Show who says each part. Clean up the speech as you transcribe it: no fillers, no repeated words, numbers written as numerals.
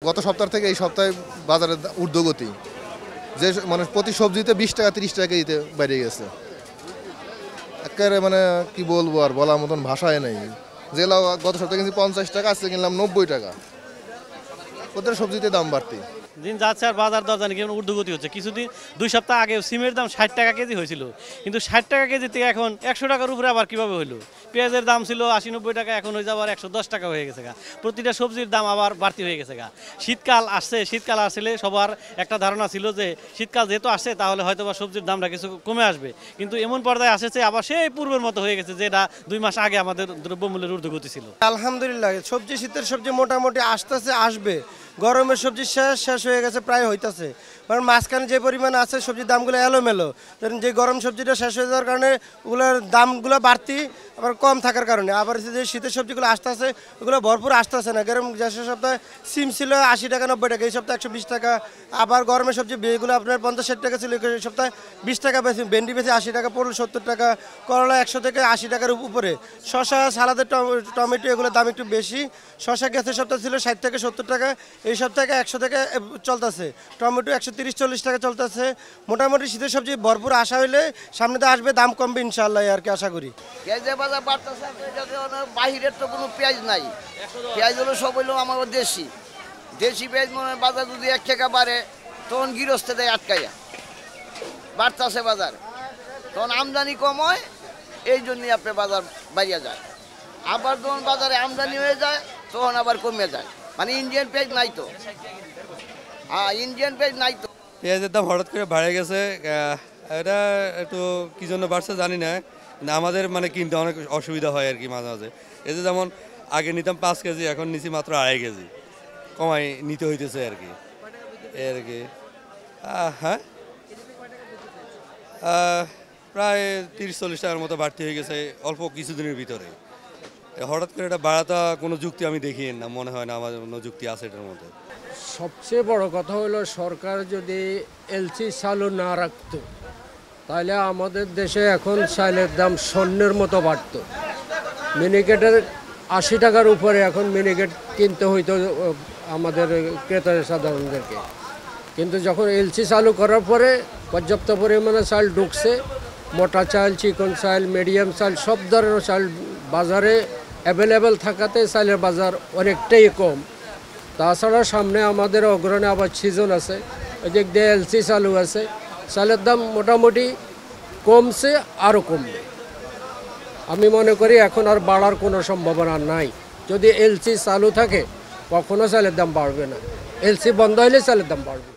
Speaker 1: গত সপ্তাহ থেকে এই সপ্তাহে বাজারের ঊর্ধ্বগতি, যে মানে প্রতি সবজিতে 20 টাকা 30 টাকা কেজিতে বেড়ে গেছে। একেবারে মানে কি বলবো, আর বলার মতন ভাষায় নেই। যে লাউ গত সপ্তাহে কিনছি 50 টাকা, আজকে কিনলাম 90 টাকা। প্রত্যেক সবজিতে দাম বাড়তি।
Speaker 2: দিন যাচ্ছে আর বাজার দর জানি কেমন ঊর্ধ্বগতি হচ্ছে। কিছুদিন 2 সপ্তাহ আগে সিমের দাম 60 টাকা কেজি হয়েছিল, কিন্তু 60 টাকা কেজি থেকে এখন 100 টাকার উপরে আবার কিভাবে হলো? পেঁয়াজের দাম ছিল 80-90 টাকা, এখন হয়ে যাবার 110 টাকা হয়ে গেছে গা। প্রতিটা সবজির দাম আবার বাড়তি হয়ে গেছে গা। শীতকাল আসছে, শীতকাল আসলে সবার একটা ধারণা ছিল যে শীতকাল যেহেতু আসছে তাহলে হয়তো বা সবজির দামটা কিছু কমে আসবে, কিন্তু এমন পর্যায়ে আসছে আবার সেই পূর্বের মতো হয়ে গেছে যেটা 2 মাস আগে আমাদের দ্রব্যমূল্যের ঊর্ধ্বগতি ছিল।
Speaker 3: আলহামদুলিল্লাহ সবজি, শীতের সবজি মোটামুটি আসতেছে, আসবে। গরমের সবজি শেষ হয়ে গেছে, প্রায় হইতাছে। কারণ মাঝখানে যে পরিমাণে আছে সবজির দামগুলো এলোমেলো, কারণ যে গরম সবজিটা শেষ হয়ে যাওয়ার কারণে ওগুলোর দামগুলো বাড়তি, আবার কম থাকার কারণে। আবার যে শীতের সবজিগুলো আসতেছে ওগুলো ভরপুর আসতেছে না। গরম যে সপ্তাহে সিম ছিল 80 টাকা 90 টাকা, এই সপ্তাহে 120 টাকা। আবার গরমের সবজি যেগুলো আপনার 50-60 টাকা ছিল, এই সপ্তাহে 20 টাকা বেশি। ভেন্ডি বেশি 80 টাকা, পটল 70 টাকা, করলা 100 থেকে 80 টাকার উপরে। শসা, সালাদের টমেটো এগুলোর দাম একটু বেশি। শসা গেছে সপ্তাহে ছিল 60 থেকে 70 টাকা, এই সপ্তাহে 100 থেকে চলতেছে। টমেটো 130-40 টাকা চলতেছে। মোটামুটি শীতের সবজি ভরপুর আসা হইলে সামনে তো আসবে, দাম কমবে ইনশাআল্লাহ আর কি আশা করি।
Speaker 4: পেঁয়াজের বাজার বাড়তেছে, বাহিরের তো কোনো পেঁয়াজ নাই। পেঁয়াজ হলো সব হইলো আমার দেশি পেঁয়াজ। মনে বাজার যদি 1 টাকা বাড়ে তখন গৃহস্থ দেয় আটকাইয়া, বাড়তেছে বাজার, তখন আমদানি কম হয়, এই জন্যই আপনার বাজার বাড়িয়া যায়। আবার যখন বাজারে আমদানি হয়ে যায় তখন আবার কমে যায়। মানে ইন্ডিয়ান পেঁয়াজ নাই তো, ইন্ডিয়ান পেঁয়াজ নাই তো।
Speaker 5: পেঁয়াজের দাম হঠাৎ করে বাড়ে গেছে, এটা একটু কী জন্য বাড়ছে জানি না, আমাদের মানে কিনতে অনেক অসুবিধা হয় আর কি মাঝে মাঝে। এই যে যেমন আগে নিতাম 5 কেজি, এখন নিচ্ছি মাত্র 2.5 কেজি, কমাই নিতে হইতেছে আর কি। আর কি হ্যাঁ, প্রায় 30-40 টাকার মতো বাড়তি হয়ে গেছে অল্প কিছুদিনের ভিতরে। হঠাৎ করে এটা বাড়াটা কোনো যুক্তি আমি দেখি না, মনে হয় না আমার কোনো যুক্তি আছে এটার মধ্যে।
Speaker 6: সবচেয়ে বড় কথা হলো সরকার যদি এলসি চালু না রাখতো তাহলে আমাদের দেশে এখন চালের দাম স্বর্ণের মতো বাড়ত। মিনিকেটের 80 টাকার উপরে এখন মিনিকেট কিনতে হইতো আমাদের ক্রেতা সাধারণদেরকে। কিন্তু যখন এলসি চালু করার পরে পর্যাপ্ত পরিমাণে চাল ঢুকছে, মোটা চাল, চিকন চাল, মিডিয়াম চাল, সব ধরনের চাল বাজারে অ্যাভেলেবেল থাকাতে চালের বাজার অনেকটাই কম। তাছাড়া সামনে আমাদের অগ্রণী আবার সিজন আছে, ওই দিক দিয়ে এলসি চালু আছে, চালের দাম মোটামুটি কমছে, আরও কমবে। আমি মনে করি এখন আর বাড়ার কোনো সম্ভাবনা নাই। যদি এলসি চালু থাকে কখনো চালের দাম বাড়বে না, এলসি বন্ধ হলে চালের দাম বাড়বে।